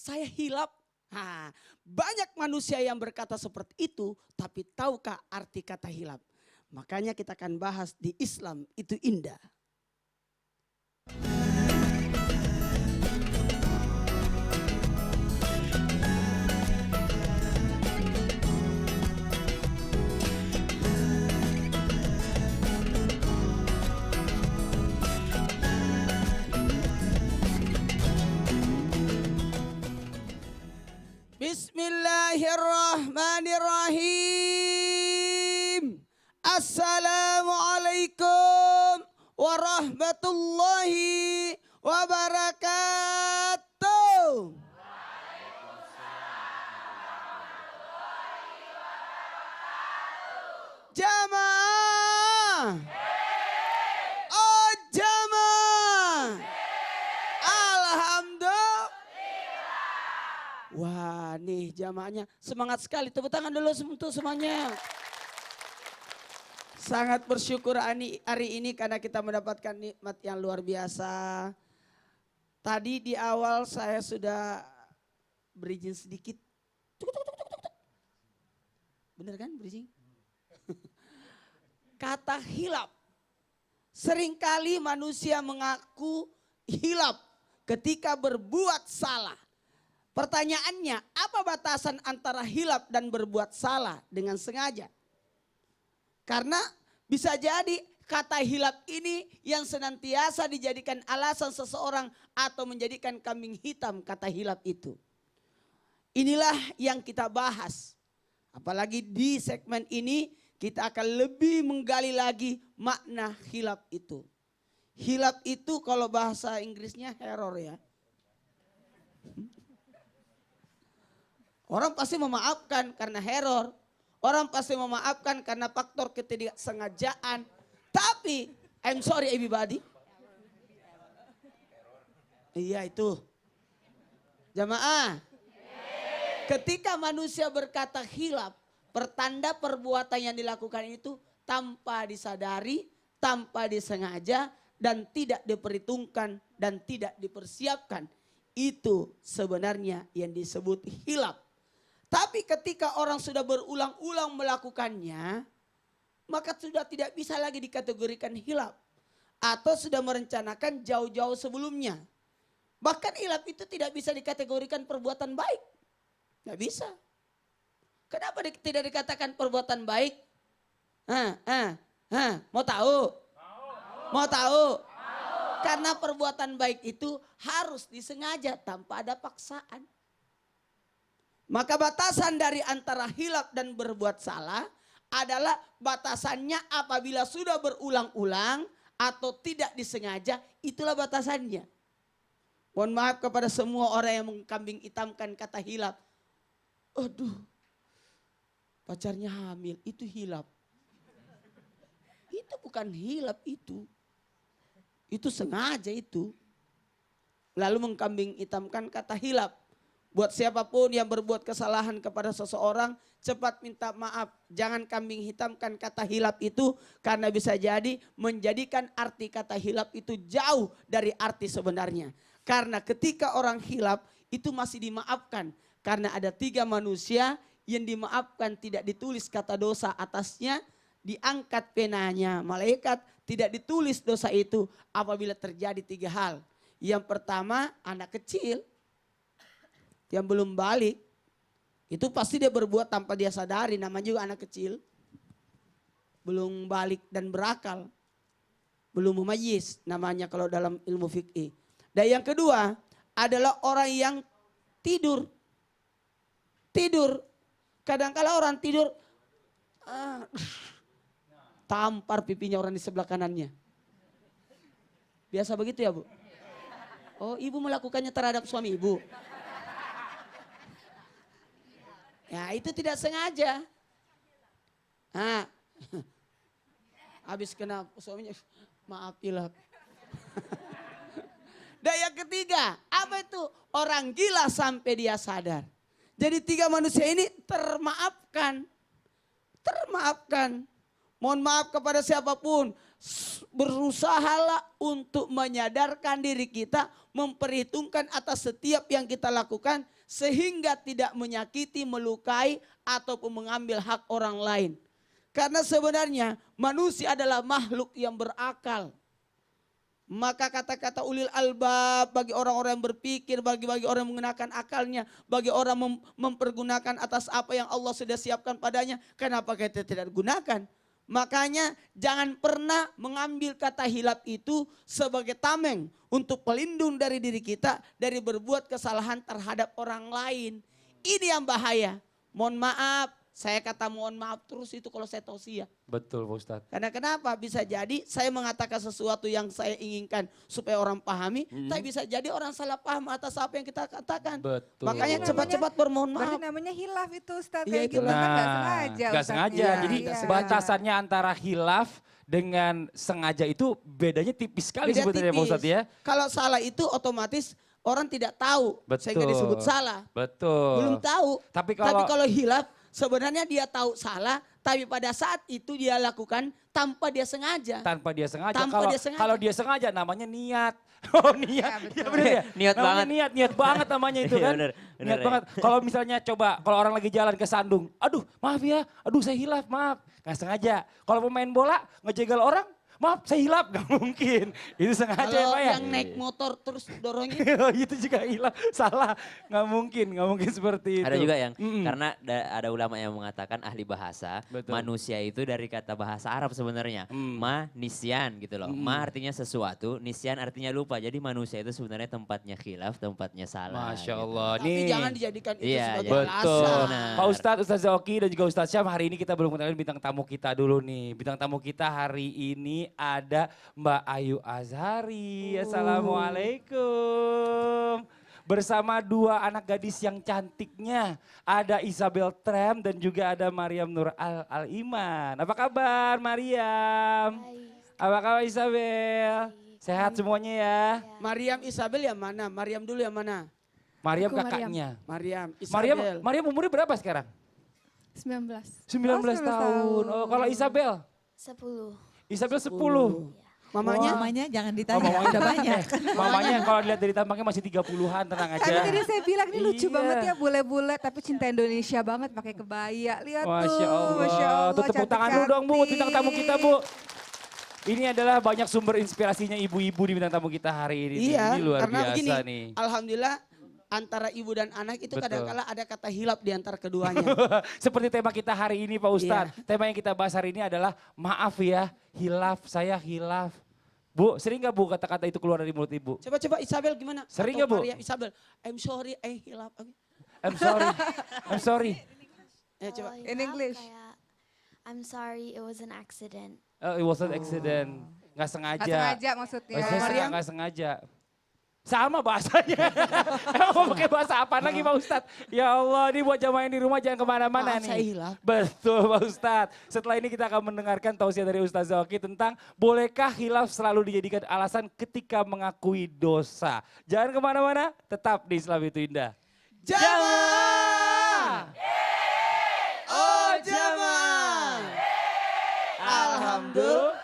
saya hilap. Nah, banyak manusia yang berkata seperti itu, tapi tahukah arti kata hilap? Makanya kita akan bahas di Islam itu indah. Bismillahirrahmanirrahim. Assalamualaikum warahmatullahi wabarakatuh. Jamaah. Oh jamaah. Alhamdulillah. Wah nih jamaahnya semangat sekali. Tepuk tangan dulu untuk semuanya. Sangat bersyukur hari ini karena kita mendapatkan nikmat yang luar biasa. Tadi di awal saya sudah berizin sedikit. Bener kan berizin? Kata hilap. Seringkali manusia mengaku hilap ketika berbuat salah. Pertanyaannya, apa batasan antara hilap dan berbuat salah dengan sengaja? Karena bisa jadi kata hilap ini yang senantiasa dijadikan alasan seseorang atau menjadikan kambing hitam kata hilap itu. Inilah yang kita bahas. Apalagi di segmen ini kita akan lebih menggali lagi makna hilap itu. Hilap itu kalau bahasa Inggrisnya error ya. Orang pasti memaafkan karena error. Orang pasti memaafkan karena faktor ketidaksengajaan. Tapi, I'm sorry everybody. Iya itu. Jamaah. Ketika manusia berkata hilap, pertanda perbuatan yang dilakukan itu tanpa disadari, tanpa disengaja, dan tidak diperhitungkan dan tidak dipersiapkan. Itu sebenarnya yang disebut hilap. Tapi ketika orang sudah berulang-ulang melakukannya, maka sudah tidak bisa lagi dikategorikan hilap. Atau sudah merencanakan jauh-jauh sebelumnya. Bahkan hilap itu tidak bisa dikategorikan perbuatan baik. Tidak bisa. Kenapa tidak dikatakan perbuatan baik? Mau tahu? Mau tahu? Karena perbuatan baik itu harus disengaja tanpa ada paksaan. Maka batasan dari antara hilap dan berbuat salah adalah batasannya apabila sudah berulang-ulang atau tidak disengaja, itulah batasannya. Mohon maaf kepada semua orang yang mengkambing hitamkan kata hilap. Aduh, pacarnya hamil, itu hilap. Itu bukan hilap itu. Itu sengaja itu. Lalu mengkambing hitamkan kata hilap. Buat siapapun yang berbuat kesalahan kepada seseorang, cepat minta maaf. Jangan kambing hitamkan kata hilap itu karena bisa jadi menjadikan arti kata hilap itu jauh dari arti sebenarnya. Karena ketika orang hilap itu masih dimaafkan. Karena ada 3 manusia yang dimaafkan, tidak ditulis kata dosa atasnya, diangkat penanya malaikat, tidak ditulis dosa itu apabila terjadi 3 hal. Yang pertama anak kecil yang belum balik, itu pasti dia berbuat tanpa dia sadari, namanya juga anak kecil. Belum balik dan berakal. Belum mumayyiz namanya kalau dalam ilmu fikih. Dan yang kedua adalah orang yang tidur. Tidur. Kadang-kala orang tidur, tampar pipinya orang di sebelah kanannya. Biasa begitu ya Bu? Oh ibu melakukannya terhadap suami ibu? Ya itu tidak sengaja. Habis kena suaminya, maaf hilap. Dan yang ketiga, apa itu? Orang gila sampai dia sadar. Jadi 3 manusia ini termaafkan. Termaafkan. Mohon maaf kepada siapapun. berusahalah untuk menyadarkan diri kita, memperhitungkan atas setiap yang kita lakukan sehingga tidak menyakiti, melukai ataupun mengambil hak orang lain. Karena sebenarnya manusia adalah makhluk yang berakal. Maka kata-kata ulil albab bagi orang-orang yang berpikir, bagi orang yang menggunakan akalnya, bagi orang mempergunakan atas apa yang Allah sudah siapkan padanya. Kenapa kita tidak gunakan? Makanya jangan pernah mengambil kata hilaf itu sebagai tameng untuk pelindung dari diri kita dari berbuat kesalahan terhadap orang lain. Ini yang bahaya. Mohon maaf. Saya kata mohon maaf terus itu kalau saya tausiah. Betul Pak Ustadz. Karena kenapa? Bisa jadi saya mengatakan sesuatu yang saya inginkan supaya orang pahami. Tapi bisa jadi orang salah paham atas apa yang kita katakan. Betul. Makanya cepat-cepat bermohon maaf. Berarti namanya hilaf itu Ustaz. Iya, Kayak gitu itulah. kan gak sengaja. Gak Ustaznya. sengaja. Jadi Iya. batasannya antara hilaf dengan sengaja itu bedanya tipis sekali Beda sebetulnya Pak Ustadz ya. Kalau salah itu otomatis orang tidak tahu. Sehingga Betul. disebut salah. Betul. Belum tahu. Tapi Tapi kalau kalau hilaf sebenarnya dia tahu salah. Tapi pada saat itu dia lakukan tanpa dia sengaja. tanpa dia sengaja. Tanpa Kalau dia sengaja. kalau dia sengaja namanya niat. Oh niat. Ya, betul. Ya, bener ya? Niat Namanya banget. Niat banget namanya itu Iya, kan. bener, Niat bener ya. banget. Kalau misalnya coba kalau orang lagi jalan ke Sandung. Aduh maaf ya. Aduh saya hilaf maaf. Gak sengaja. Kalau pemain bola ngejegal orang. Maaf saya hilaf. Gak mungkin. Itu sengaja ya Kalau Pak ya. yang naik motor terus dorongin. Itu juga hilaf. Salah. Gak mungkin seperti itu. Ada juga yang Mm-mm. karena ada ulama yang mengatakan ahli bahasa, Betul. manusia itu dari kata bahasa Arab sebenarnya. Ma nisyan gitu loh. Ma artinya sesuatu, nisyan artinya lupa. Jadi manusia itu sebenarnya tempatnya khilaf, tempatnya salah. Masya gitu. Allah. Tapi Nih. jangan dijadikan itu Iya, sebagai Betul. alasan. Benar. Pak Ustadz, Ustadz Zoki dan juga Ustadz Syam, hari ini kita belum kenalin bintang tamu kita dulu nih. Bintang tamu kita hari ini ada Mbak Ayu Azhari. Assalamualaikum. Bersama dua anak gadis yang cantiknya. Ada Isabel Trem dan juga ada Mariam Nur Al-Iman. Apa kabar Mariam? Apa kabar Isabel? Sehat semuanya ya? Mariam Isabel yang mana? Mariam dulu yang mana? Mariam Aku kakaknya. Mariam Mariam, Isabel. Mariam umurnya berapa sekarang? 19. 19 tahun. Oh, kalau Isabel? 10. Isabel 10. Mamanya? Mamanya jangan Oh, ditanya, mamanya udah banyak. Mamanya kalau dilihat dari tampangnya masih 30-an, tenang aja. Tadi tadi saya bilang ini lucu Iya. banget ya bule-bule tapi cinta Indonesia banget pakai kebaya. Lihat Masya tuh, Allah. Masya Allah. Tuh tepuk tangan dulu dong Bu, bintang tamu kita Bu. Ini adalah banyak sumber inspirasinya ibu-ibu di bintang tamu kita hari ini. Iya, Ini luar karena biasa begini, nih. alhamdulillah antara ibu dan anak itu Betul. kadang-kala ada kata hilaf di antara keduanya. Seperti tema kita hari ini Pak Ustadz. Iya. Tema yang kita bahas hari ini adalah maaf ya, hilaf, saya hilaf. Bu, sering gak Bu kata-kata itu keluar dari mulut Ibu? Coba-coba Isabel gimana? Sering Atau nggak, Bu? Mariam, Isabel, I'm sorry, hilaf. I'm sorry, I'm sorry. Coba. In English. Kayak, I'm sorry, it was an accident. Oh, it was an accident. Gak sengaja. Nggak sengaja maksudnya. Maksudnya Mariam? nggak sengaja. Sama bahasanya. Emang mau pakai bahasa apa lagi Pak Ustadz? Ya Allah, ini buat jamaah yang di rumah jangan kemana-mana Maaf, nih. saya hilaf. Betul Pak Ustadz. Setelah ini kita akan mendengarkan tausiah dari Ustadz Zoki tentang bolehkah hilaf selalu dijadikan alasan ketika mengakui dosa. Jangan kemana-mana, tetap di Islam itu Indah. Jamaah! Oh jamaah! Alhamdulillah.